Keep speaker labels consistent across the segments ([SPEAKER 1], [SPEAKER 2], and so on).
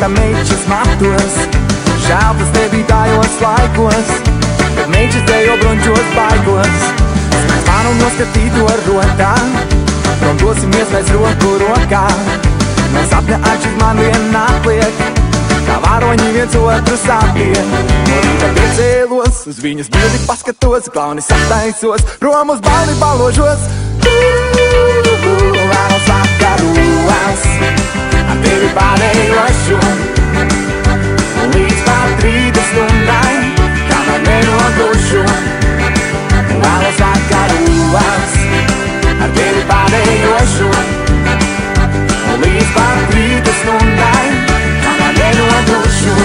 [SPEAKER 1] kā meičas matos. Žēl tas nebija tajos laikos, kad meičas dejo bruņķos baigos. Mēs manu noskatīto rotā, prom dosimies mēs roku rokā. No sapņa atšķirt man vien atliek, kā varoņi viens otru sapiek. No rīta piecēlos, uz viņas bildi paskatos, klauni sataicos, prom uz balni baložos. Vēlos vakaros, ar tevi pārējošu, un līdz pār 30 stundai, kamēr nenogušu. Vēlos vakaros, ar tevi pārējošu, un līdz pār 30 stundai, kamēr nenogušu.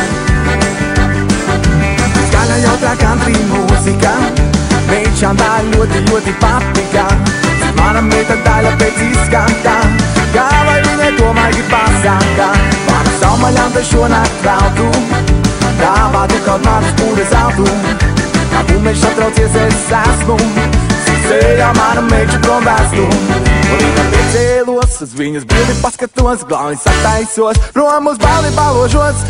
[SPEAKER 1] Skaļa jautrā country mūzika, meičām tā ļoti patika. Mana meita daļa pēc izskantā, kā vai viņai tomēr grib pasākā. Manu saumaļām te šonakt veltu, dāvātu kaut mārus pūra zeltu. Kā bumeļš atraucies es esmu, sejā manu meiču prom vēstu. Un rīta piecēlos, uz viņas bildi paskatos, glauni sataisos, prom uz balni baložos.